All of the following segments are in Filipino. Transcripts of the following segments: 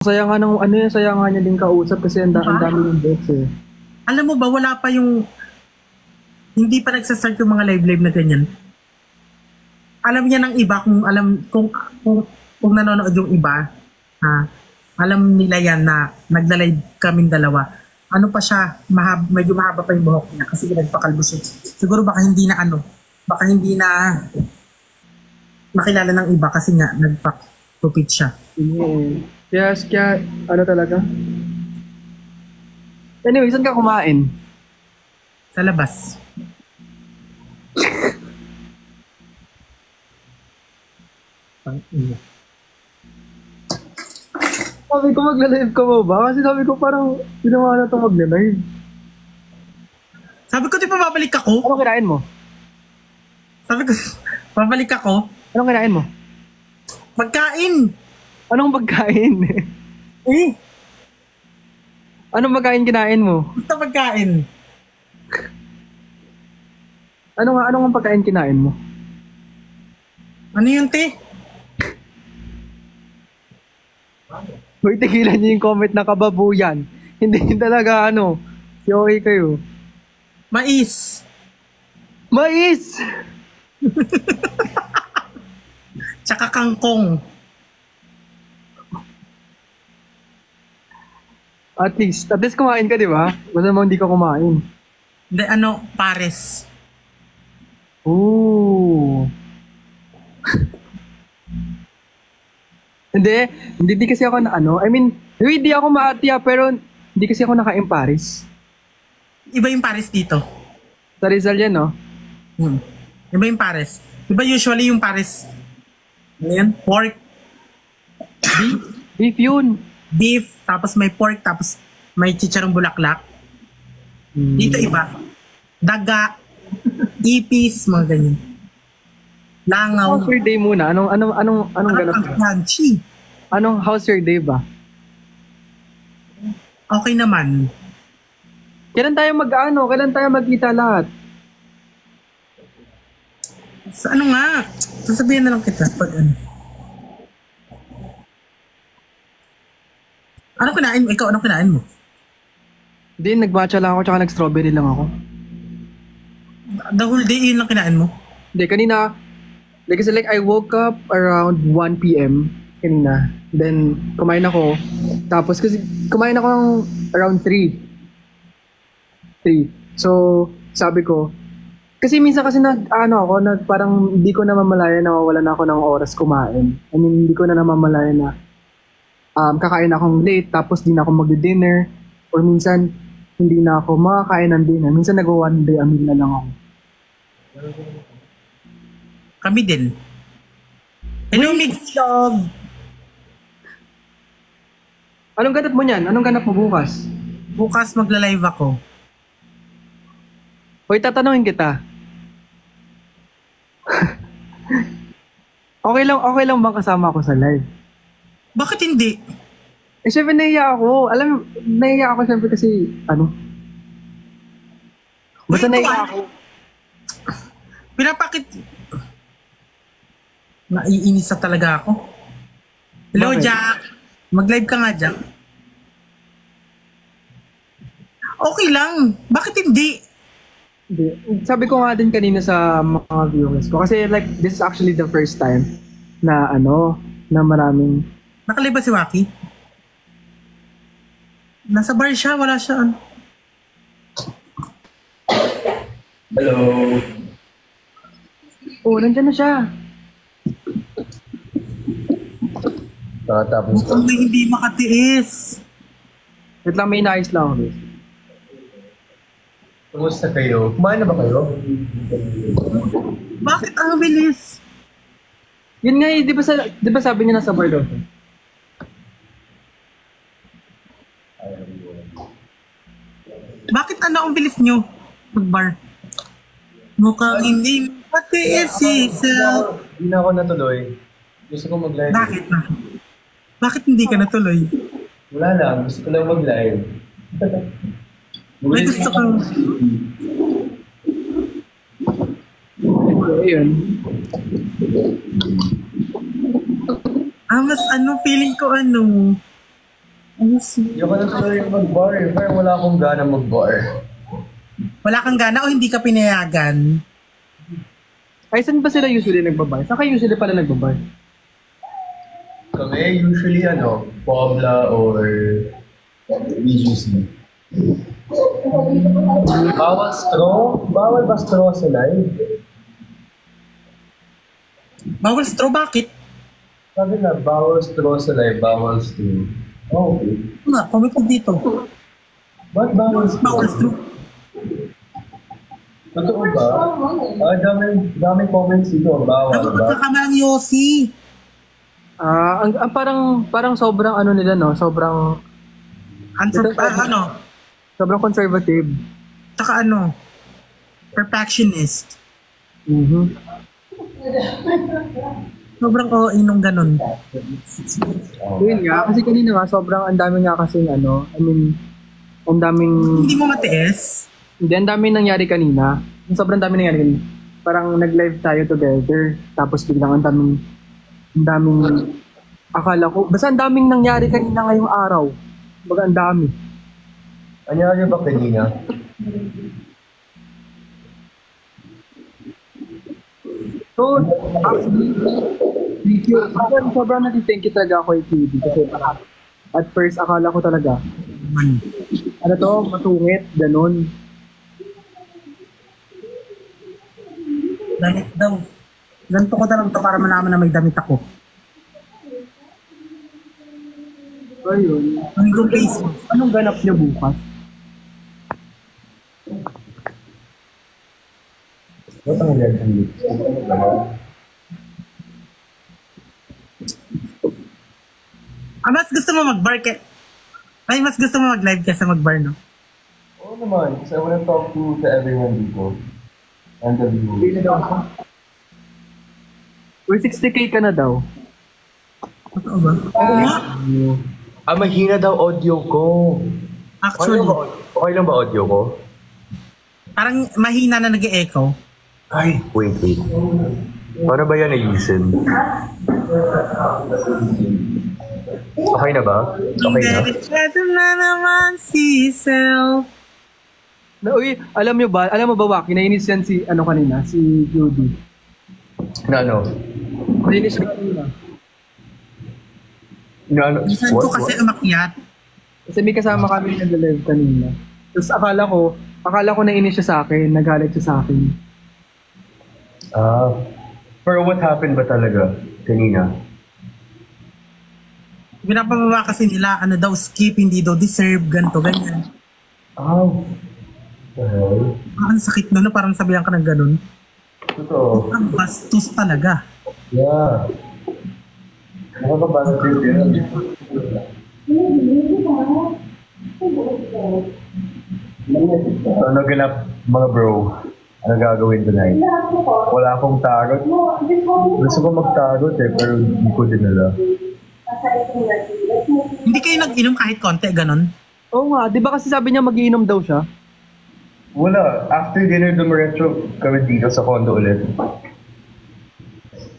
Sayang nga ng, ano yun, sayang nga niya din kausap kasi ang dami ng bets eh. Alam mo ba, wala pa yung, hindi pa nagsastart yung mga live-live na ganyan. Alam niya ng iba kung nanonood yung iba, ha, alam nila yan na nagla-live kaming dalawa. Ano pa siya, medyo mahaba pa yung buhok niya kasi nagpakalbo siya. Siguro baka hindi na makilala ng iba kasi nga nagpakupit siya. Kaya, ano talaga? Anyway, saan ka kumain? Sa labas. Sabi ko magla-live ka mo ba? Kasi sabi ko parang ginawa na itong magla-live. Sabi ko, di ba babalik ako? Anong kinain mo? Sabi ko, babalik ako. Anong kinain mo? Pagkain! Anong pagkain? Eh, Anong pagkain kinain mo? basta pagkain. Anong pagkain kinain mo? Ano yun, te? Uy, tigilan niyo yung comment na kababuyan. Hindi talaga si okay kayo. Mais. Mais! Tsaka kangkong. At least kumain ka, di ba? Basta mo hindi ka kumain. Hindi, pares. Ooh. Hindi kasi ako hindi ako maatya pero hindi kasi ako nakain Paris. Iba yung pares dito. Sa Rizal yan, no? Iba yung pares. Iba usually yung pares. Ano yan? Pork, Beef yun. beef, tapos may pork, tapos may chicharong bulaklak. Dito iba. Daga, ipis, mga ganyan. Langaw. How's your day muna? Anong ganap? Crunchy. How's your day ba? Okay naman. Kailan tayo magkita lahat? Sa ano nga? Sasabihin na lang kita pag ano. Ano kinain mo? Ikaw, ano kinain mo? Hindi, nag-matcha lang ako tsaka nag-strawberry lang ako. The whole day yun lang kinain mo? Hindi, kanina, kasi I woke up around 1 p.m. kanina. Then, kumain ako. Tapos, kasi kumain ako ng around 3. So, sabi ko, kasi minsan kasi parang hindi ko namamalayan na wala na ako ng oras kumain. I mean, hindi ko na namamalayan na kakain akong late, tapos di na ako mag-dinner. Or minsan, hindi na ako makakain ng dinner. Minsan nag-one day a meal na lang ako. Kami din. Hello, Mixlog! Anong ganap mo niyan? Anong ganap mo bukas? Bukas magla-live ako. Hoy, tatanungin kita. Okay lang bang kasama ako sa live? Bakit hindi? Syempre nahiya ako. Nahiya ako syempre kasi, basta nahiya ako. Pinapakit. Naiinis na talaga ako. Hello, Bakit? Jack. Mag-live ka nga, Jack. Okay lang. Bakit hindi? Hindi. Sabi ko nga din kanina sa mga viewers ko. Kasi this is actually the first time na na maraming... Nakalive ba si Waki? Nasa bar siya, wala siya. Hello. Oh, nandyan na siya. Tapos Mukhang may hindi makatiis. Wait lang, may inayos lang ako. kumusta kayo? Kumain na ba kayo? Bakit ang bilis? Yun nga di ba sabi niya nasa bar daw siya? Bakit ang bilis nyo? Mag-bar. Mukhang hindi makatiis isa. Hindi na ako natuloy. Gusto ko mag-live. Bakit? Bakit hindi ka natuloy? Wala lang. Gusto ko lang mag-live. May gusto kang... Ayun. mas feeling ko Ayoko na tuloy mag-bar eh. Parang wala akong gana mag-bar. Wala kang gana o hindi ka pinayagan? Ay, saan ba sila usually nagbabar? Saan kayo usually pala nagbabar? Kami usually Pobla or BGC. Bawal straw? Bawal ba straw sa live? Bawal straw, bakit? Sabi na, bawal straw sa live, bawal straw. Oh, okay. Nga, comment ko dito. Ba't bawal straw? Bawal straw. Totoo ba? Daming comments dito, bawal Ano ba? pagkakamalang Yossi? Parang sobrang ano nila, no? Sobrang sobrang conservative. Tsaka perfectionist. Mhm. Sobrang OA nung ganun. Yun nga, kasi kanina nga, sobrang ang dami nga kasing ang daming, Hindi mo matiis? hindi, ang daming nangyari kanina. Sobrang dami nangyari kanina. Parang nag-live tayo together, tapos biglang ang daming, akala ko, basta ang daming nangyari kanina ngayong araw. Baga ang dami. Anyari ba kanina? So, actually, thank you. Sobrang nag-thank you talaga ako kay QD kasi at first akala ko talaga, matungit, ganun. Damit daw. Ganito ko na lang to para malaman na may damit ako. Ayun. Hanggang Facebook. Anong ganap niyo bukas? Ba't ang red ang lips? Mas gusto mo mag-bar mas gusto mo mag-live kaysa mag-bar, no? Oo naman, kasi I wanna talk to everyone dito. And the Hindi viewers. na daw ako. Uy, 60k ka na daw. Totoo ba? Oo nga. Mahina daw audio ko. Actually, Okay lang ba audio ko? parang mahina na nag-e-echo. Ay, wait. Paano ba yan ayusin? Okay na ba? Okay na? Ito na naman si Self. Uy, alam mo ba, Waki, nainis yan si QD. Na ano? Nainis siya kanina. Na ano? Minsan ko kasi umakyat. Kasi may kasama kami nag-live kanina. Tapos akala ko nainis siya sa akin, nagalit siya sa akin. Pero what happened ba talaga kanina? Pinapababa kasi nila, skip, hindi daw deserve, ganito, ganyan. Okay. Ang sakit nun, parang sabihan ka ng ganun. Totoo. Ang bastos talaga. Yeah. Nakakabalan din yan. Ano ganap mga bro? Ano gagawin tonight? Wala akong tarot. Gusto ko magtarot pero hindi ko dinala. Hindi kayo nag-inom kahit konti, ganun? Oo nga, di ba kasi sabi niya magiinom daw siya? Wala. After dinner, dumiretso kami dito sa condo ulit.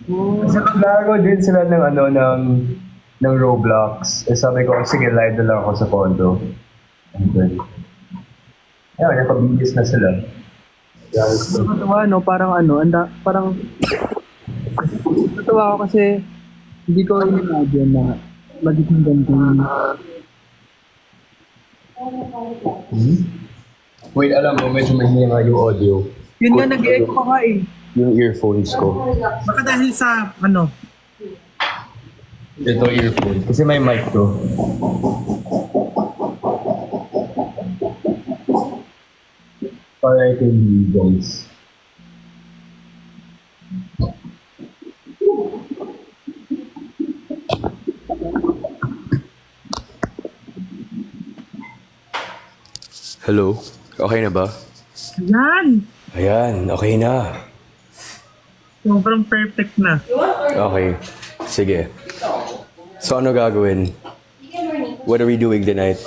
Kasi naglaro din sila ng Roblox. Sabi ko, sige, live na lang ako sa condo. And then, napabilis na sila. Natuwa, no? Parang natuwa ako kasi hindi ko in-imagine na magiging ganito. Wait, alam mo, medyo mahina nga yung audio. Yun nga, nag-echo ka nga eh. Yung earphones ko. Baka dahil sa, Ito earphone. Kasi may mic to. Para ito yung guys. Hello? Okay na ba? yan! Ayan, okay na. Sobrang perfect na. Okay. Sige. So ano gagawin? What are we doing tonight?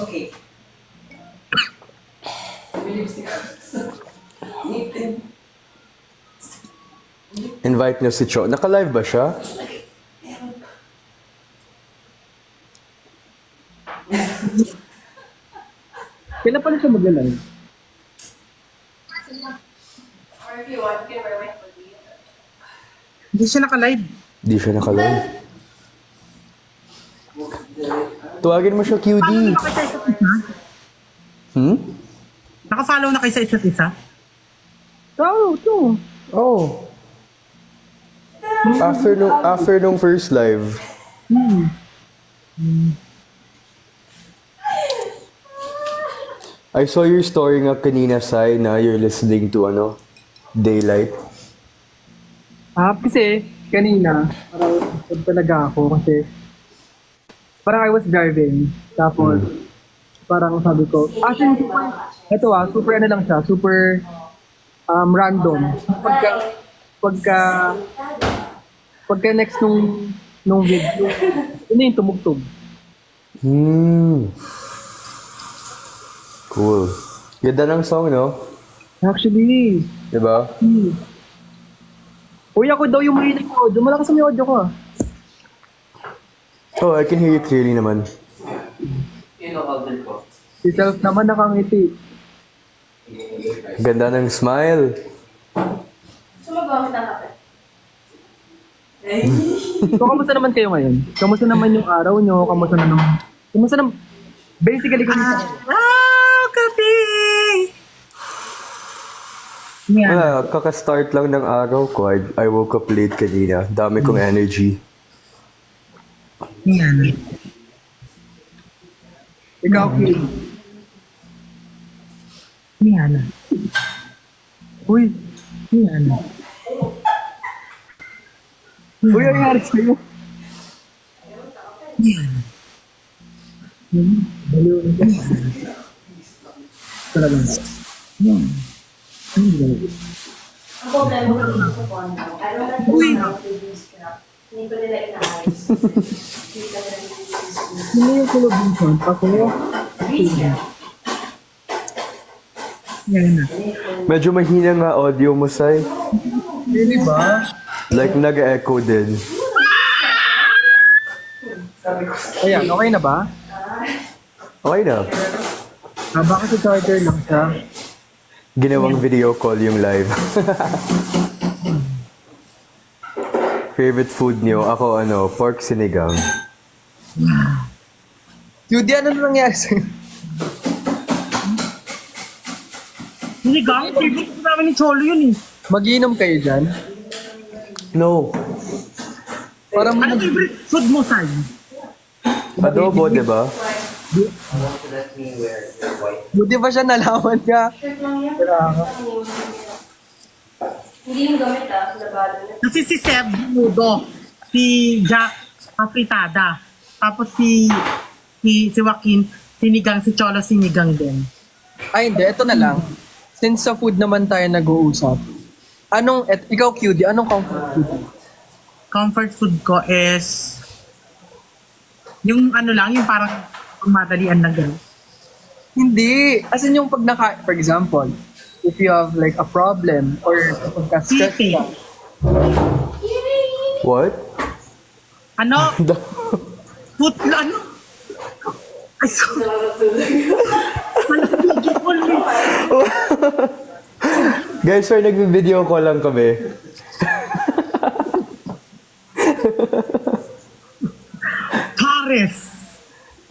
Invite niyo si Cho. Naka-live ba siya? Kailan pala siya mag-live? Hindi siya naka-live. Di siya nakalive. Tuwagin mo siya, QD. Follow na kayo sa isa't isa? Hmm? Naka-follow na kayo sa isa't isa? Oo, ito. Oh. After nung first live. I saw your story nga kanina, Sai, na you're listening to Daylight. Kasi kanina, parang talaga ako kasi parang I was driving. Tapos, parang sabi ko, actually, super ano lang siya, super random. Pagka next nung video, yun yung tumugtog. Cool. Ganda ng song, no? Actually, Diba? uy, ako daw yung mahilig ko audio. Malakas ang audio ko ah. Oh, I can hear you clearly naman. Si Self naman nakangiti. Ganda ng smile. Sumagamit ng kape. So, kamusta naman kayo ngayon? Kamusta naman yung araw nyo? Kamusta naman? Basically, kamusta? Kape! Yan. Wala, kaka-start lang ng araw ko. I woke up late kanina. Dami kong energy. Yan. Ikaw, Kim. Yan. Uy, Yan. uy, ang nangyari sa'yo? Yan. Baliw na ka. Talaga. Yan. Ang problema ko dito sa phone mo, I don't like the sound of the scrap. Hindi ko nila inaayos. Hindi ka nila inaayos. Hindi yung collaboration. Ako, Yan na. Medyo mahina nga audio mo, Sai. really ba? Like, nag-echo din. Ayan, okay na ba? Okay na. Baka sa charger lang siya. Ginawang video call yung live. Favorite food niyo? Ako, pork sinigang. Judy, ano na nangyari sa'yo? Hindi gamit. Favorite ko namin ni Cholo yun eh. Mag-iinom kayo dyan? No. Parang Ano favorite food mo, Sai? Adobo, diba? Buti ba siya nalaman niya? Shirt lang yan. Kailangan. Hindi yung gamit sa labado na. Kasi si Seb, Nudo. Si Jack, Afritada. Tapos si Joaquin, sinigang. Si Cholo, sinigang din. Ay, hindi. Ito na lang. Since sa food naman tayo nag-uusap, ikaw, QD, anong comfort food? Comfort food ko is yung yung parang madalian na gano'n. Hindi. As in yung for example, if you have like a problem or pagka-stress Sisi. ka, What? Ano? Food, Ay, so... Guys, sir, nag-video call lang kami. Paris.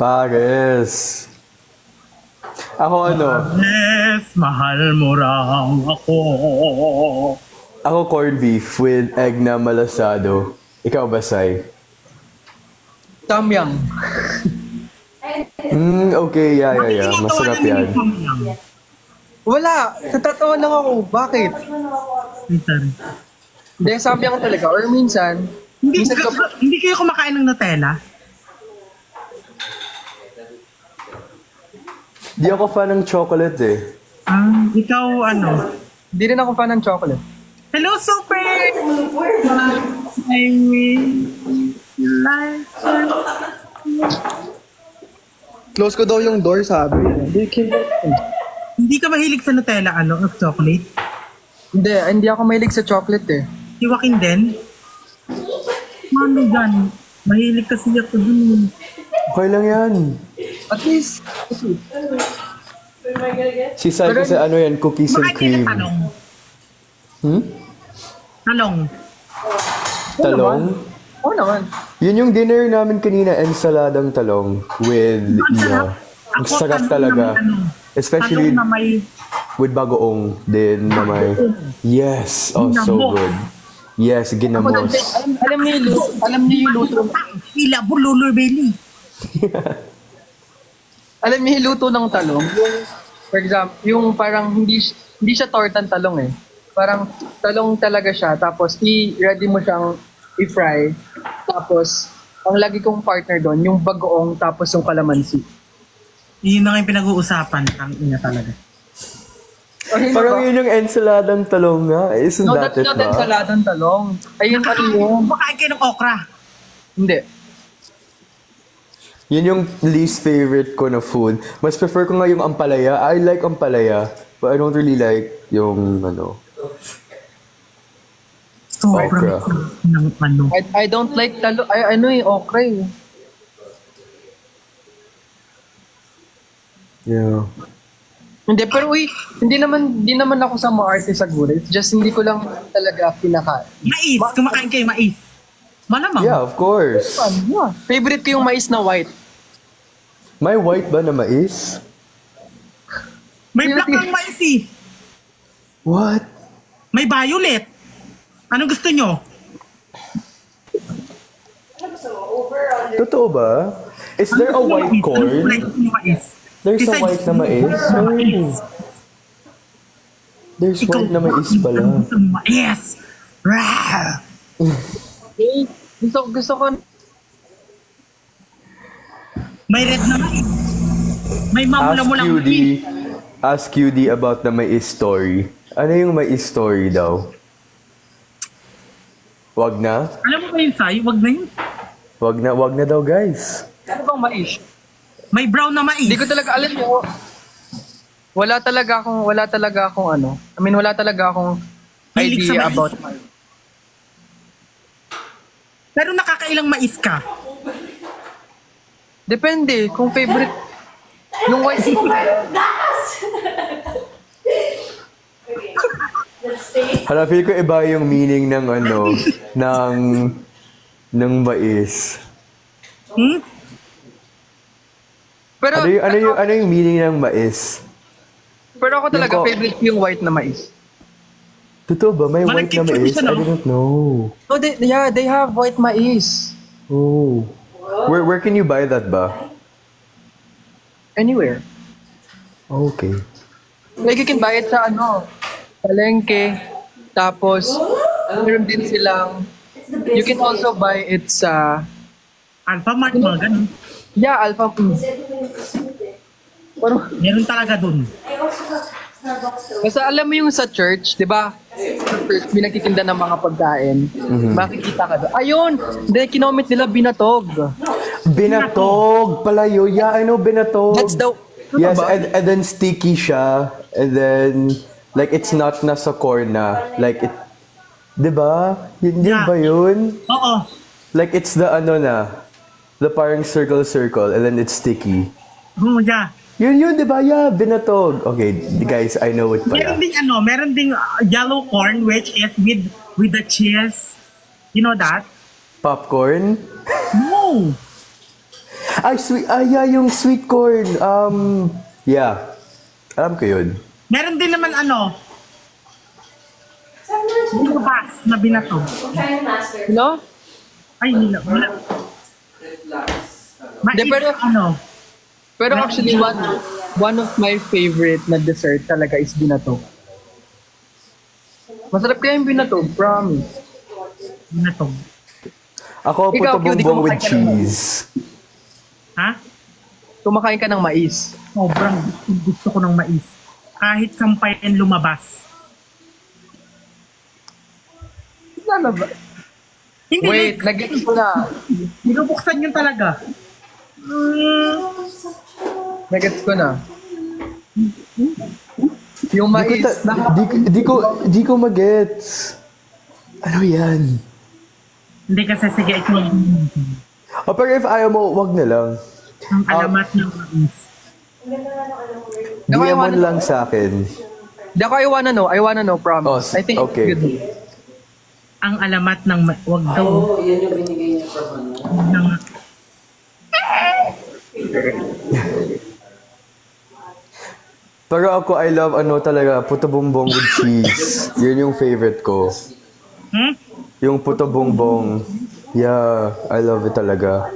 Pares. Ako Yes, mahal mo raw ako. Ako corned beef with egg na malasado. Ikaw ba, Sai? Samyang. Okay, yeah. Masarap yan. Wala. Natatawa lang ako. Bakit? Hindi, samyang talaga. Or minsan, Hindi kayo kumakain ng Nutella? Di ako fan ng chocolate eh. Ikaw hindi rin ako fan ng chocolate. Hello, Super! I mean, like... Close ko daw yung door, sabi. Hindi ka mahilig sa Nutella, of chocolate? Hindi ako mahilig sa chocolate eh. Si Joaquin din? Ano yan? Mahilig kasi ako dun. Okay lang yan. At least, Si Sai kasi ano yan, cookies and Kumakain kayo ng cream. talong. Hmm? Talong. Talong? oo naman. Yun yung dinner namin kanina, ensaladang talong with iya. Ang Ako, sarap talong talaga. na may ano, Especially talong na may with bagoong din na may... Yes! Oh, so Ginamos. good. Yes, ginamos. Alam niyo yung luto. ila bululur belly. Alam niyo yung luto ng talong? Yung, for example, yung parang hindi siya tortang talong eh. Parang talong talaga siya, tapos i-ready mo siyang i-fry. Tapos, ang lagi kong partner doon, yung bagoong tapos yung kalamansi. Yun na nga yung pinag-uusapan. Ang ina talaga. Ayun Parang ba? yun yung ensaladang talong nga. Isn't No, that that's it not ba? ensaladang talong. Ayun, ano yun? Kumakain kayo ng okra. Hindi. Yun yung least favorite ko na food. Mas prefer ko nga yung ampalaya. I like ampalaya. But I don't really like yung ano. Sobrang Okra. sarap ng ano. I don't like talong. Ay, ano eh, okra eh. Yeah. Hindi, pero uy, hindi naman ako sa maarte sa gulay. It's just hindi ko lang talaga pinakain. Mais. Kumakain kayo mais. Malamang. Yeah, of course. Yeah. Favorite ko yung mais na white. May white ba na mais? May black ang mais eh. What? May violet. Anong gusto nyo? Totoo ba? Is there a white Anong corn? kulay yung mais? There's a Besides, white na mais? Oh. There's Ikaw, white na mais pala. anong gusto mo mais? Rah! Okay. Gusto ko, May red na mais. May mamula-mula mais. Ask QD about the mais story. Ano yung mais story daw? Wag na? Alam mo ba yun, Sai? Wag na yun. Wag na daw guys. ano bang mais? May brown na mais. Hindi ko talaga alam mo. Wala talaga akong ano. I mean, wala talaga akong Hilig sa idea mais. about mais. Pero nakakailang mais ka. Depende kung favorite. Yung white Hala, feel ko iba yung meaning ng ano, ng mais. Hmm? Pero Ano yung meaning ng mais? pero ako talaga Yung favorite ko yung white na mais. Totoo ba? May white na Malagkit mais? siya, no? I didn't know. Oh, they have white mais Oh. Where can you buy that ba? anywhere. Okay. Like you can buy it sa ano, palengke. Tapos meron din silang you can also buy it sa Alpha Mart, mga ganun. yeah, Alpha. Pero Meron talaga dun. basta alam mo yung sa church, 'di ba? Sa church, may nagtitinda ng mga pagkain. Makikita ka doon. Ayun, hindi kinomit nila binatog. Binatog pala yun. Yeah, I know binatog. That's the Yes, ano ba? and then sticky siya. And then, like, it's not nasa corn na. Like, it, di ba? Yun Yeah. ba yun? Oo. Like, it's the ano na, the parang circle, and then it's sticky. Yeah. Yun, di ba? Yeah, binatog. Okay, guys, I know it Meron pala. ding yellow corn which is with the cheese. You know that? Popcorn? No. Ay, sweet, yeah, yung sweet corn. Yeah. Alam ko yun. Meron din naman lumabas na binatog. Trying to master. No? Ay, wala. Hindi, pero- Pero Meron actually, din. one of my favorite na dessert talaga is binatog. Masarap kaya yung binatog, promise. Binatog. Ako, Ikaw, puto Cutie, bongbong with kumakain ka ng cheese. Ha? Kumakain ka ng mais. Sobrang gusto ko ng mais. Kahit sampayan lumabas. Ano ba? Hindi, Wait, nag-gets ko na. binubuksan yun talaga. Nag-gets ko na. Yung mais na Di ko magets. Ano yan? Hindi kasi sige, ikaw. O pero if ayaw mo, wag na lang. Ang alamat ng mais. Ako, I DM mo wanna lang sa akin. Di ako, I wanna know, promise. Oh, I think okay. it's good. Ang alamat ng wag daw. Oo, yan yung binigay niya from ano. Ng, Pero ako, I love talaga, puto bumbong with cheese. Yun yung favorite ko. Yung puto bumbong. Yeah, I love it talaga.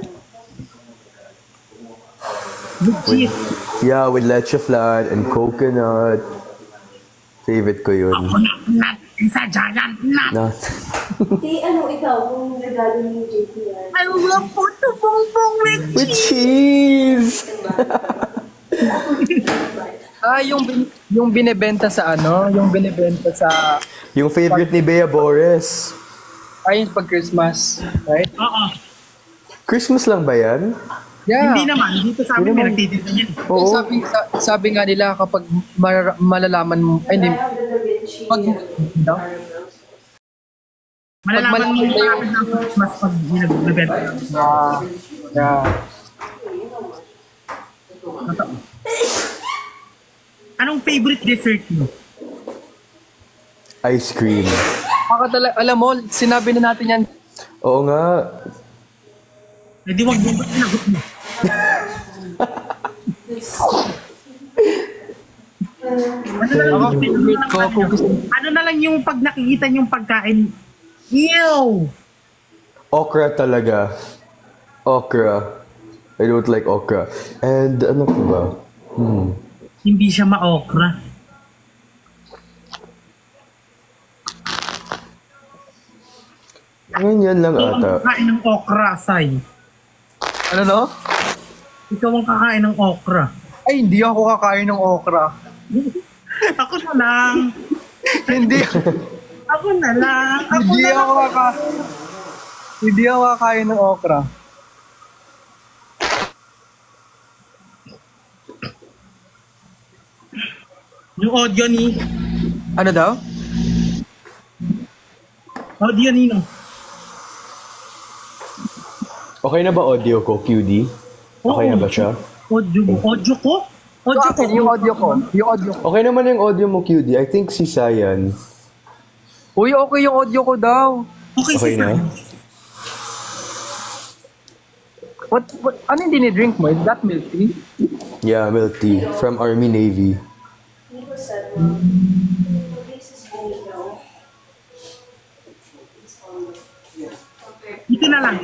with cheese. Yeah, with leche flan and coconut. Favorite ko yun. Nut sa giant nut. Na. Ikaw, kung regalo ni JPR. I love puto bongbong with With cheese! Yung binebenta sa yung binebenta sa, Yung favorite ni Bea Boris. ayun pag Christmas, right? Oo. Christmas lang ba yan? Yeah. Hindi naman. Dito sa amin may nagtitinda yan. Oo. Sabi nga nila kapag malalaman mo, ay hindi, pag, no? Malalaman mo malapit yung malapit ng Christmas pag nagbebenta. Yeah. Anong favorite dessert mo? Ice cream. Alam mo, sinabi na natin yan. Oo nga. Eh di wag mo ba sinagot mo? Ako, favorite ko, kung gusto mo. Ano na lang yung pag nakikita yung pagkain? Ew! Okra talaga. Okra. I don't like okra. And ano pa ba? Hindi siya ma-okra. Ganyan lang Ikaw ang ata. kakain ng okra, Sai. Ano no? Ikaw ang kakain ng okra. Ay, hindi ako kakain ng okra. Ako na lang. Hindi. Ako na lang. Ako Hindi na ako lang. Hindi ako kakain ng okra. Yung audio ni... Ano daw? Audio ni no? Okay na ba audio ko, QD? Okay na ba siya? Audio mo? Audio ko? Audio ko? Yung audio ko. Yung audio ko. Okay naman yung audio mo, QD. I think si Sayan. Uy, okay yung audio ko daw. Okay, Okay na? Ano yung dinidrink mo? Is that milk tea? Yeah, milk tea. From Army Navy. Nico said, this is Benito. Ito na lang.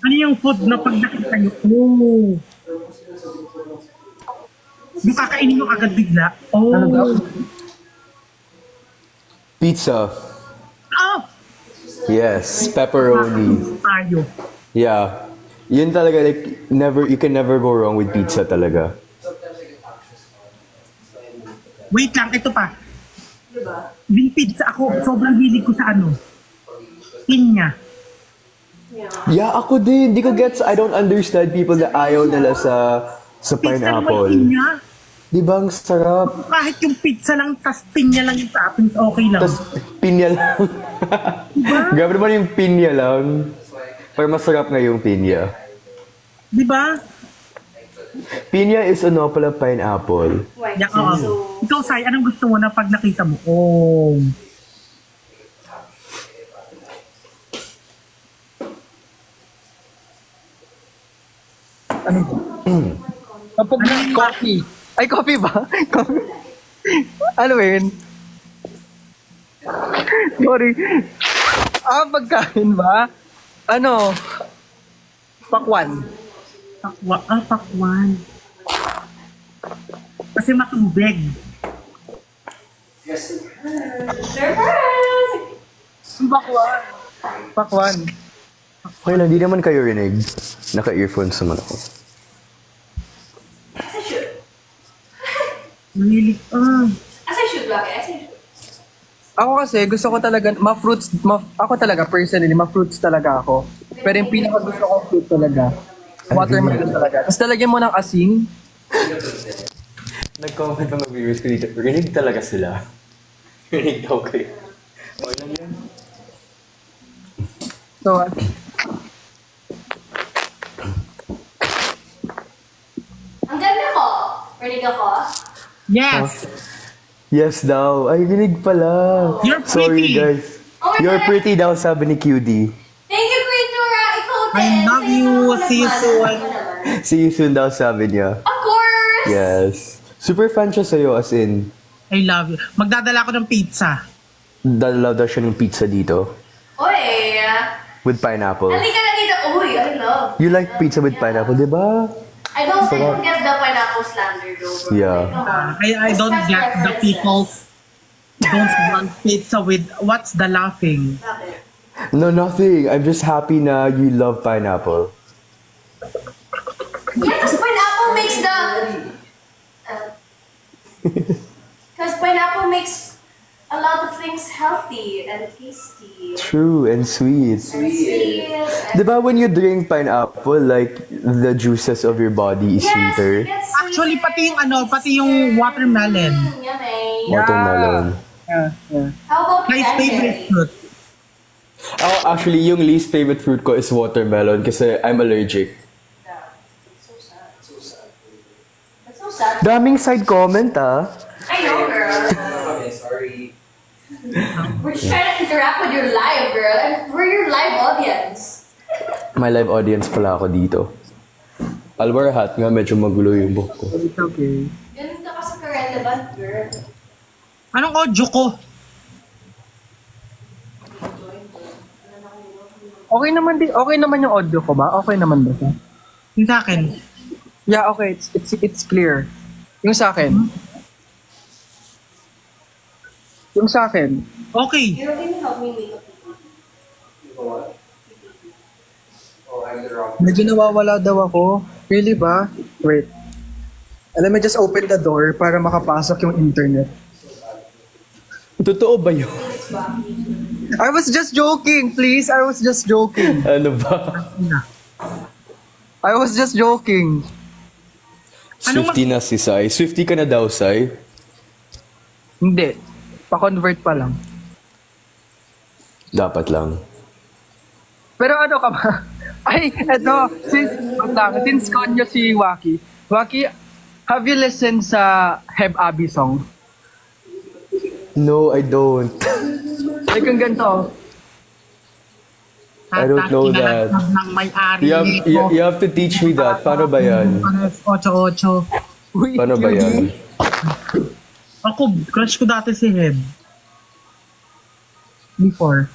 Ano yung food na pag nakita nyo? Oh. Yung kakainin nyo agad bigla. Oh. Ano daw? Pizza. Oh! Yes, pepperoni. Tayo. Yeah. Yun talaga, like, you can never go wrong with pizza talaga. Wait lang, ito pa. Diba? Yung pizza ako, sobrang hilig ko sa ano. Pinya. Yeah, ako din. Di ko gets, I don't understand people na ayaw nila sa Pizza naman pineapple. pinya. Di ba ang sarap? Kahit yung pizza lang, tas pinya lang yung toppings, okay lang. Tapos, pinya lang. Grabe naman yung pinya lang. Pero masarap nga yung pinya. Di ba? Pinya is pala pineapple. Wait, Yeah, oo. so, Ikaw, Sai, anong gusto mo na pag nakita mo? Oh. Ano ba? Kapag coffee. Ay, coffee ba? Coffee. Ano ba yun? Sorry. Pagkain ba? Ano? Pakwan. Pakwan. Kasi matubig. surprise! Pakwan. Pakwan. Okay lang, di naman kayo rinig. Naka-earphones naman ako. As I should. Mahilig. As I should, Lucky. As I should. Ako kasi, gusto ko talaga, ako talaga, personally, ma-fruits talaga ako. Pero yung pinaka gusto kong fruit talaga, watermelon talaga. Tapos talagyan mo ng asin. Nag-comment mga viewers ko dito. Rinig talaga sila. Rinig daw kayo. Okay lang yan. So, Rinig ako? Yes! Yes daw. Ay, ginig pala. You're Sorry, pretty. guys. Oh my You're God. pretty daw, sabi ni QD. Thank you, Queen Nora. Ikaw din. I love Sa'yo you. naman See you naman. soon. Ano naman? See you soon daw, sabi niya. Of course! Yes. Super fan siya sa'yo, as in, I love you. Magdadala ko ng pizza. dalaw daw siya ng pizza dito. Uy! With pineapple. Halika na dito. Uy, I love. You like pizza with pineapple, di ba? I don't get the pineapple slander though, bro. Yeah. Like, come on. I don't Respect get the preferences. people don't want pizza with what's the laughing? Bakit? No, nothing. I'm just happy na you love pineapple. Yeah, because pineapple makes the... Because pineapple makes a lot of things healthy and tasty. True and sweet. And sweet. And Di ba when you drink pineapple, like, the juices of your body is sweeter? Yes, Actually, pati yung watermelon. Yummy. Watermelon. Yeah, yeah. How about My favorite cranberry? fruit. Oh, actually, yung least favorite fruit ko is watermelon kasi I'm allergic. Yeah. It's so sad. So sad. That's so sad. Daming side comment, ah. I know, girl. Okay, sorry. We're just trying to interact with your live, girl. And we're your live audience. May live audience pala ako dito. I'll wear a hat nga, medyo magulo yung buhok ko. It's okay. Ganun ka kasi ka-relevant, girl. Anong audio ko? Okay naman yung audio ko ba? Okay naman ba siya? Yung sa akin. Yeah, okay. It's clear. Yung sa akin. Yung sa akin. Okay. You know, can you help me make a pee? Oh, I'm the wrong. Medyo nawawala daw ako. Really ba? Wait. Let me just open the door para makapasok yung internet. Totoo ba yun? I was just joking, please. I was just joking. Ano ba? I was just joking. Swifty na si Sai. Swifty ka na daw, Sai. Hindi. Pa-convert pa lang. Dapat lang. Pero ano ka ba? Ay, eto. Since konyo si Waki. Waki, have you listened sa Heb Abi song? No, I don't. Like yung ganito. I don't know that. Ng may-ari. You have to teach me that. Paano ba yan? 8-8. Uy, Paano ba yan? Ako, crush ko dati si Heb. Before.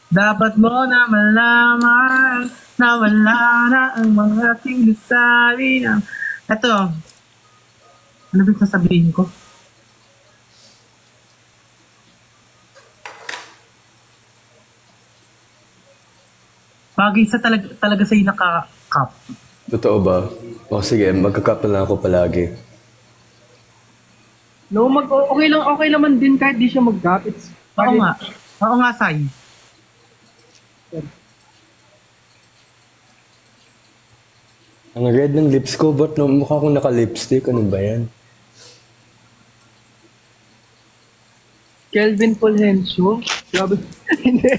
Dapat mo na malaman na wala na ang mga sinasabi ng... Ito. Ano ba sasabihin ko? Bagay sa talaga sa'yo naka-cup. Totoo ba? O sige, magkakap na lang ako palagi. No, okay naman din kahit di siya mag-gap. It's Oo nga. Oo nga, Sai. Ang red ng lips ko, ba't no, mukha akong naka-lipstick? Ano ba yan? Kelvin Fulgencio. Grabe. Hindi.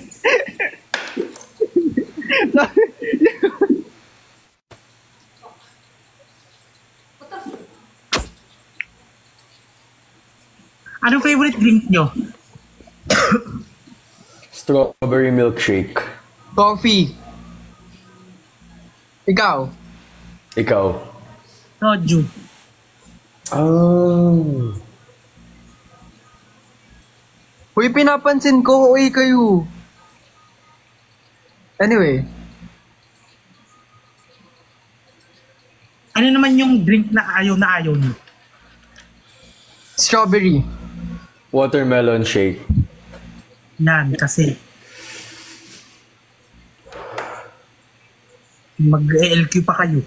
Anong favorite drink nyo? Strawberry milkshake. Coffee. Ikaw. Ikaw? Soju. Oh. Uy, pinapansin ko. Uy, kayo. Anyway. Ano naman yung drink na ayaw nyo? Strawberry. Watermelon shake. Yan, kasi. Mag-LQ pa kayo.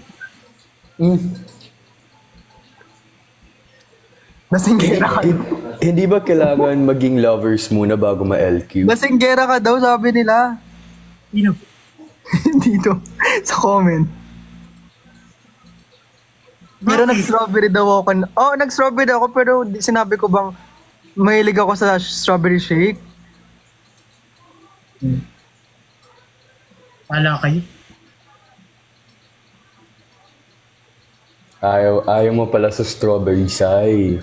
Nasinggera ka. Hindi ba kailangan maging lovers muna bago ma-LQ? Nasinggera ka daw, sabi nila. You know, Dito. Sa comment. Pero nag-strawberry daw ako. Nag-strawberry ako pero sinabi ko bang mahilig ako sa strawberry shake. wala kayo. Ayaw mo pala sa strawberry, Sai.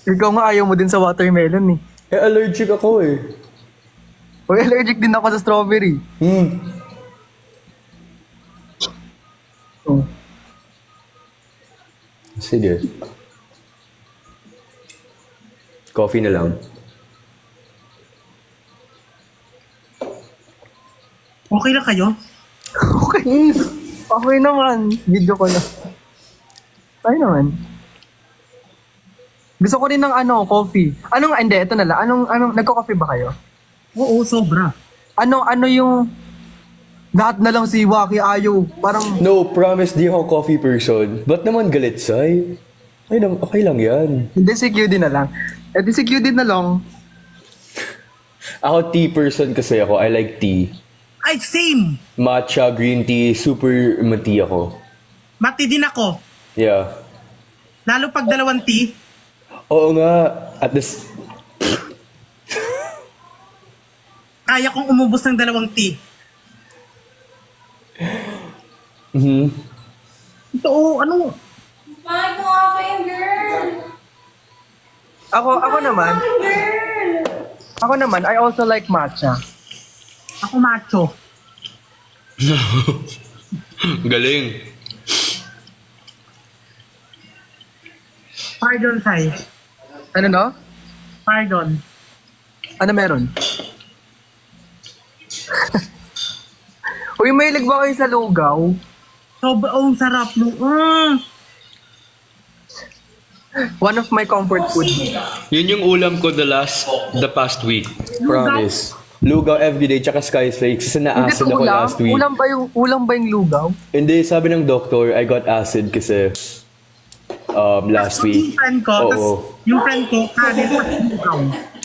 Ikaw nga ayaw mo din sa watermelon eh. Eh, allergic ako eh. Uy, allergic din ako sa strawberry. Oh. Sige. Coffee na lang. Okay lang kayo? Okay. Okay naman. Video ko na. Ay naman. Gusto ko rin ng coffee. Hindi, ito na lang. Nagko-coffee ba kayo? Oo, sobra. Ano yung lahat na lang si Waki ayaw. Parang, No, promise di ako coffee person. Ba't naman galit, Sai? Okay lang yan. hindi si QD na lang. Di si QD na lang. Ako tea person kasi ako. I like tea. Ay, same! Matcha, green tea, super mati ako. Mati din ako. Yeah. Lalo pag 2 tea. Oo nga. At this... Kaya kong umubos ng 2 tea. Ito, ano? Mike, coffee, girl! Ako naman, Girl! I also like matcha. Ako macho. Galing. Pardon, Sai. Ano no? Pardon. Ano meron? Uy, may ba kayo sa lugaw? Sobrang sarap mo. One of my comfort food. Yun yung ulam ko the past week. Promise. Lugaw everyday, tsaka sky flakes. Kasi na-acid ako last week. Ulam ba yung lugaw? Hindi, sabi ng doctor, I got acid kasi last week. Yung friend ko, yung friend ko, kanin at lugaw.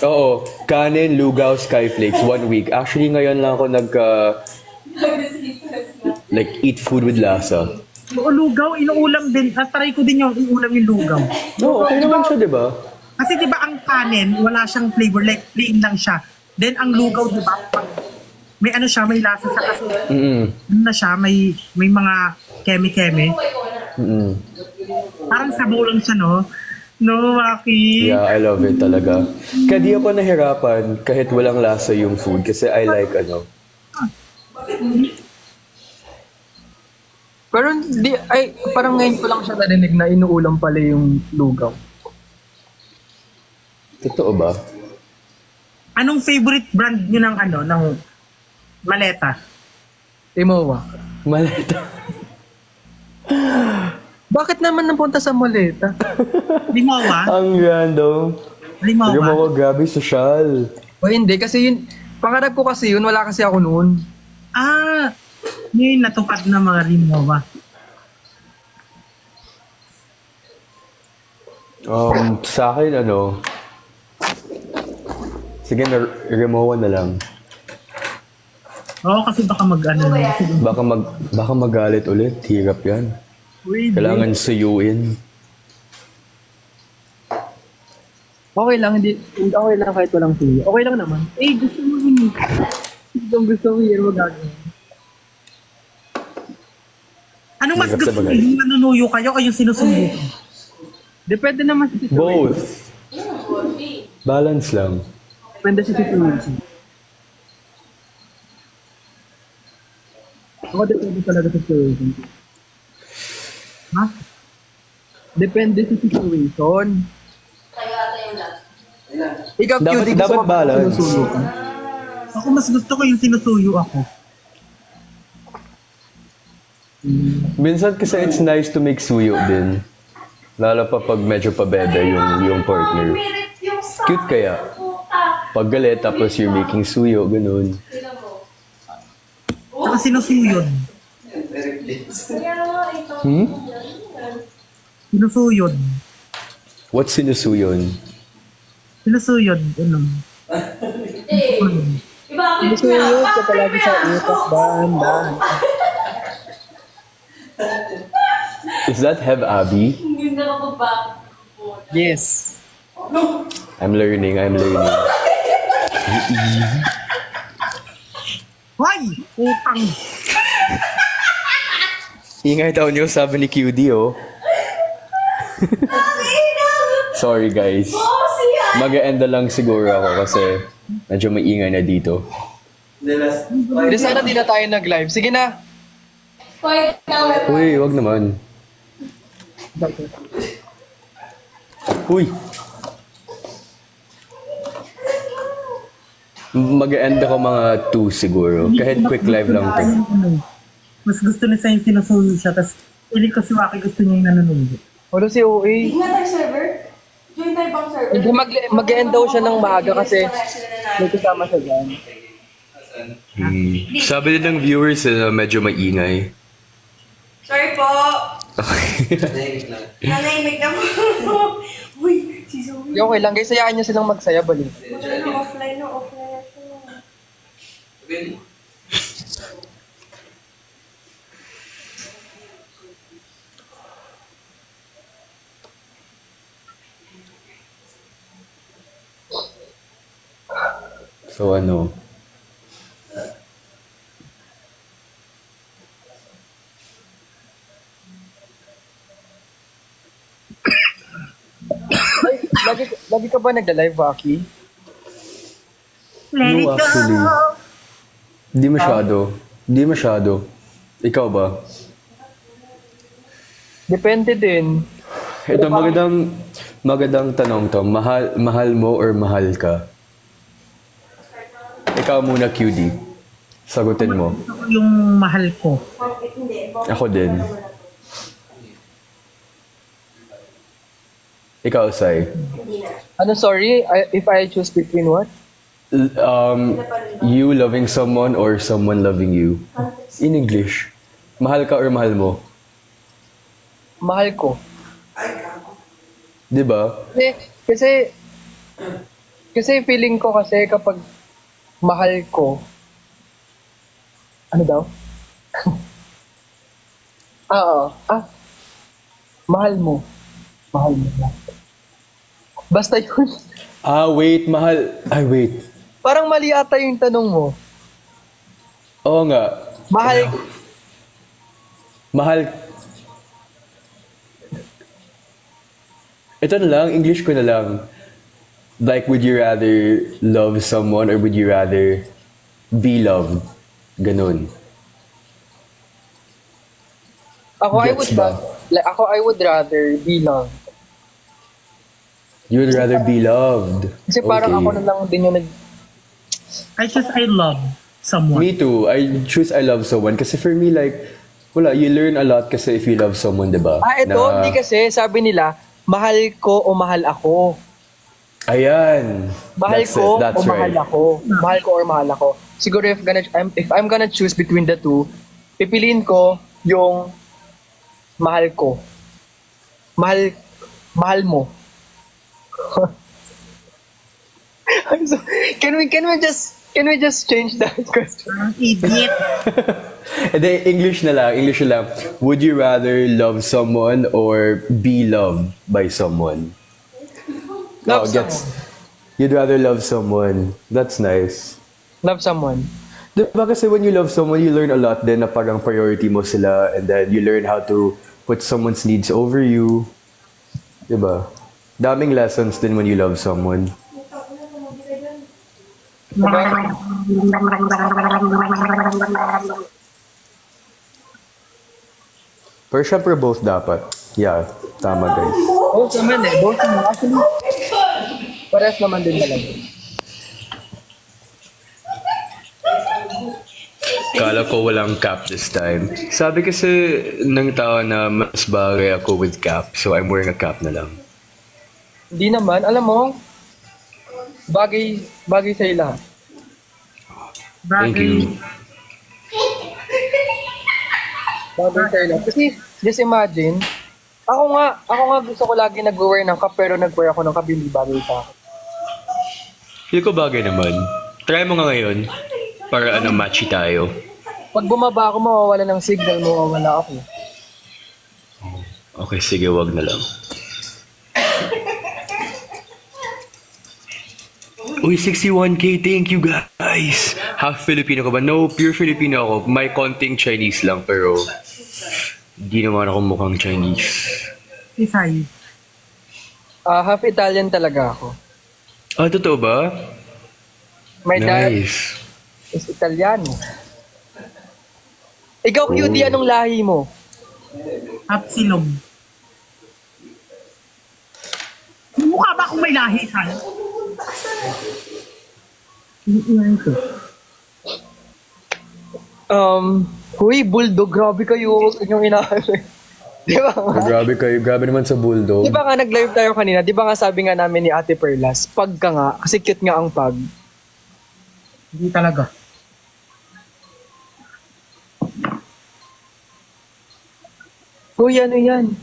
Oo, kanin, lugaw, sky flakes, 1 week. Actually, ngayon lang ako eat food with lasa. Oo, lugaw, inuulam din. Try ko din yung iulam yung lugaw. No, okay naman siya, di ba? Kasi di ba ang kanin, wala siyang flavor, like plain lang siya. Then ang lugaw, di ba, may ano siya, may lasa siya kasi ano na siya, may mga keme-keme. Parang sabaw lang siya, no? No, Maki. Yeah, I love it talaga. Kaya di ako nahirapan kahit walang lasa yung food kasi I like Pero parang ngayon ko lang siya narinig na inuulam pala yung lugaw. Totoo ba? Anong favorite brand nyo ng maleta? Timowa. Maleta. Bakit naman napunta sa Moleta? Limawa? Ang random. Limawa? Limawa, grabe, social. O hindi, kasi yun, pangarap ko kasi yun, wala kasi ako noon. Yun natupad na mga limawa. Sa akin, sige, Rimowa na lang. Oo, kasi baka Baka magalit ulit. Hirap yan. Kailangan suyuin. Okay lang, okay lang kahit walang suyo. Okay lang naman. Gusto mo yun. Gusto mo yun, magagawin. Anong mas Hirap gusto sa mo? bagay. Yung nanunuyo kayo o yung sinusuyo? Depende naman sa situation. Both. Balance lang. Depende sa situation. Ako depende talaga sa situation. Ha? Depende sa situation. Ikaw, Dapat- cutie, dapat gusto ko ba balance. sinusuyo ka? Ako mas gusto ko yung sinusuyo ako. Minsan kasi it's nice to make suyo din. Lalo pa pag medyo pabebe yung partner. Cute kaya. Pag galit tapos you're making suyo, ganun. Saka sinusuyod. Sinusuyod. What's sinusuyon? Sinusuyod. Sinusuyo ka palagi sa utak, dahan-dahan. Is that Have Abby? Hindi na kapag Yes. I'm learning. Hoy! Utang! Ingay daw niyo, sabi ni QD, oh. Sorry guys. Mag-e-end na lang siguro ako kasi medyo maingay na dito. Hindi sana di na tayo nag-live. Sige na. Uy, wag naman. Uy. Mag-e-end ako mga 2 siguro. Kahit quick live lang to. Mas gusto niya sa'yo sinusuyo siya, tapos piling ko si Waki gusto niya yung nanonood. Wala si OA. Hindi nga tayo server. Join tayo bang server? Hindi mag-end daw siya ng maaga kasi may kasama siya dyan. Sabi din ng viewers na medyo maingay. Sorry po. Okay. Nanahimik na po. Uy, si Zoe. Okay lang guys, sayaan niyo silang magsaya balik. Offline na, offline na to. So ano? Lagi ka ba nagla-live, Waki? No, actually. Hindi masyado. Hindi masyado. Ikaw ba? Depende din. Ito, magandang tanong to. Mahal mo or mahal ka? Ikaw muna, QD. Sagutin mo. Ako yung mahal ko. Hindi. Ako din. Ikaw, Sai. Ano, sorry? If I choose between what? You loving someone or someone loving you? In English. Mahal ka or mahal mo? Mahal ko. Di ba? Kasi feeling ko kasi kapag mahal ko, ano daw? Mahal mo. Mahal mo. Basta yun. Wait, mahal. Ay, wait. Parang mali ata yung tanong mo. Oo nga. Mahal. Mahal. Ito na lang, English ko na lang. Like, would you rather love someone or would you rather be loved? Ganun. Gets ba? I would rather be loved. You would rather be loved. Kasi parang Okay. ako na lang din yung I choose I love someone. Me too. I choose I love someone. Kasi for me, like, wala, you learn a lot kasi if you love someone, diba? ito, hindi kasi, sabi nila, mahal ko o mahal ako. Ayan. Mahal That's ko it. That's o mahal right. ako. Mahal ko or mahal ako. Siguro if I'm gonna choose between the two, pipiliin ko yung mahal ko. Mahal mo. So, can we just change that question? Idiot. And then English na lang. Would you rather love someone or be loved by someone? Love You'd rather love someone. That's nice. Love someone. Diba kasi when you love someone, you learn a lot din na parang priority mo sila and then you learn how to put someone's needs over you. Diba? Daming lessons din when you love someone. Pero syempre both dapat. Yeah, tama guys. Both naman eh. Both naman. Actually, parehas naman din talaga. Kala ko walang cap this time. Sabi kasi ng tao na mas bagay ako with cap, so I'm wearing a cap na lang. Hindi naman. Alam mo, bagay sa'yo lahat. Thank you. Bagay sa'yo lahat. Kasi, just imagine, ako nga gusto ko lagi nag-wear ng cap, pero nag-wear ako ng cap, hindi bagay sa akin. Feel ko bagay naman. Try mo nga ngayon para matchy tayo. Pag bumaba ako, mawawala ng signal, mawawala ako. Okay, sige, wag na lang. Uy, 61K, thank you guys! Half Filipino ka ba? No, pure Filipino ako. May konting Chinese lang, pero di naman ako mukhang Chinese. Isay. Half Italian talaga ako. Ah, totoo ba? My dad Nice. is Italiano. Ikaw, cutie, anong lahi mo? Tapsilog. Mukha ba akong may lahi, ha? Huy, bulldog, grabe kayo. Huwag yung inaano. Di ba nga? Grabe kayo. Grabe naman sa bulldog. Di ba nga nag-live tayo kanina? Di ba nga sabi nga namin ni Ate Perlas, pag ka nga, kasi cute nga ang pag. Hindi talaga. Huy, ano yan?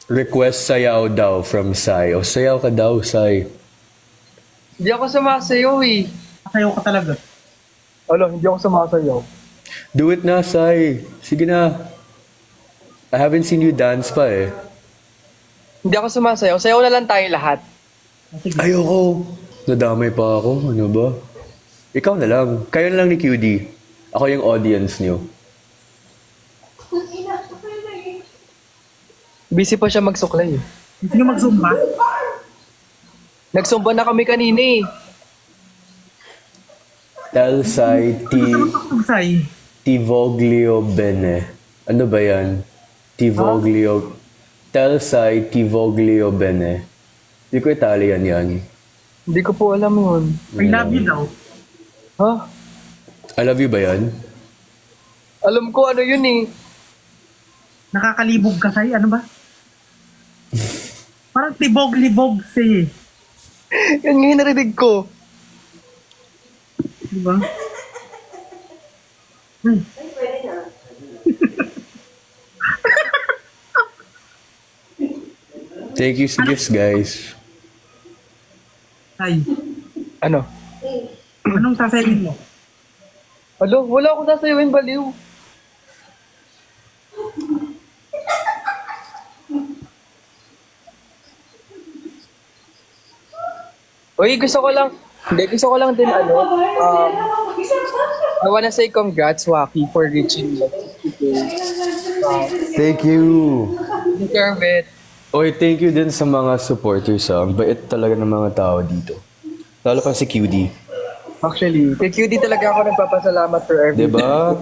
Request sayaw daw from Sai. O, sayaw ka daw, Sai. Hindi ako sumasayaw eh. Kasayaw ka talaga. Hindi ako sumasayaw. Do it na, Sai. Sige na. I haven't seen you dance pa eh. Hindi ako sumasayaw. Sayaw na lang tayo lahat. Sige. Ayoko. Nadamay pa ako. Ano ba? Ikaw na lang. Kayo na lang ni QD. Ako yung audience niyo. Busy pa siya magsuklay eh. Hindi nyo mag-zumba? Nagsumba na kami kanina eh. Tell Sai Say. Tivoglio Bene. Ano ba yan? Tivoglio. Tell Sai Tivoglio Bene. Hindi ko Italian yan. Hindi ko po alam yun. I love you daw. Ha? I love you ba yan? Alam ko ano yun eh. Nakakalibog ka, Say. Ano ba? Parang tibog-libog si. Yan nga yung narinig ko. Diba? Thank you sa gifts, guys. Say. Ano? Anong sasayin mo? Wala akong sasayawin, baliw. Uy, gusto ko lang din I wanna say congrats, Waki, for reaching like 50K. Thank you. You deserve it. Oy, thank you din sa mga supporters. Ang bait talaga ng mga tao dito. Lalo pa si QD. Actually, kay QD talaga ako nagpapasalamat for everything. Diba?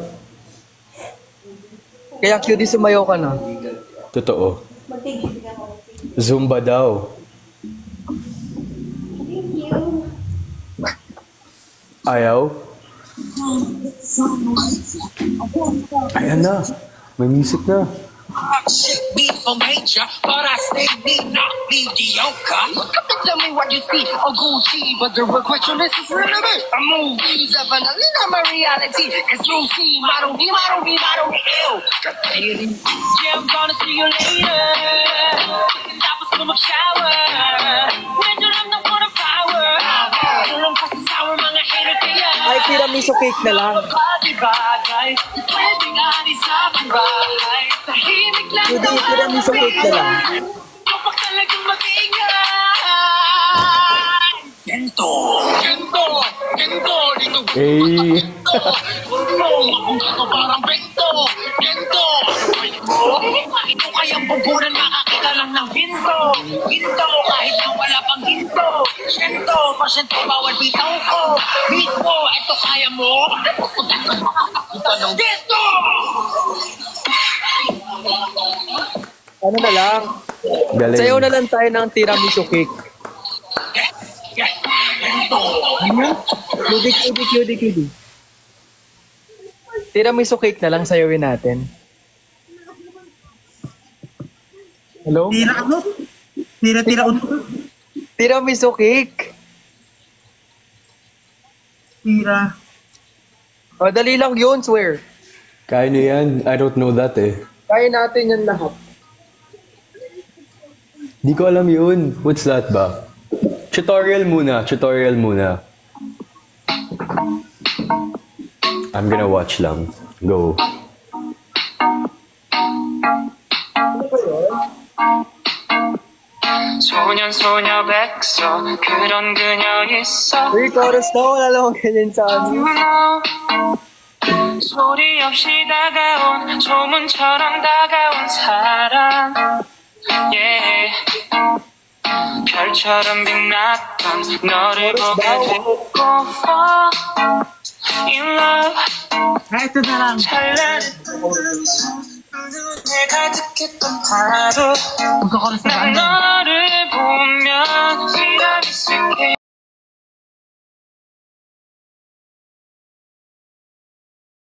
Kaya QD, sumayaw ka na. Totoo. Zumba daw. Ayaw? Ayan na. May music na. Shit be for major, but I stay me, not mediocre. Come and tell me what you see on Gucci, but the real question is relevant. A movie, definitely not my reality. Cause you see, model me, ill. Yeah, I'm gonna see you later. Tapos ko mag-shower. When you're not gonna power. Tulong kasi sour mga hater kaya. Ay, tiramisu cake na lang. Pwede nga ni sa bahay. Tahimik lang QD, tiramisu cake na lang. kapag talagang mag-ingay. Gento, dito Eh. Kung ito parang bento, gento, ito kayang buburan makakita lang ng ginto. Ginto, kahit na wala pang ginto. Gento, pasyento, bawal bitaw ko. Mismo, ito kaya mo. Ito ng ginto! Ano na lang? Galing. Sayaw na lang tayo ng tiramisu cake. QD. Tiramisu cake na lang sayawin natin. Hello? Tira ano? Tira uno. Tiramisu cake. Tira. O, dali lang yun, swear. Kaya niyo yan. I don't know that eh. Kaya natin yan lahat. Di ko alam yun. What's that ba? Tutorial muna. I'm gonna watch lang. Go. 소녀 백서 그런 그녀 있어 Uy, chorus na. Wala lang akong ganyan sa amin. 소리 없이 다가온 소문처럼 다가온 사랑 yeah. 별처럼 빛났던 너를 보게 되고 fall in love ito na lang. 찬란한 내가 듣겠던 바로 Magkakaroon sa 난 bahay. 너를 보면 비가 비슬게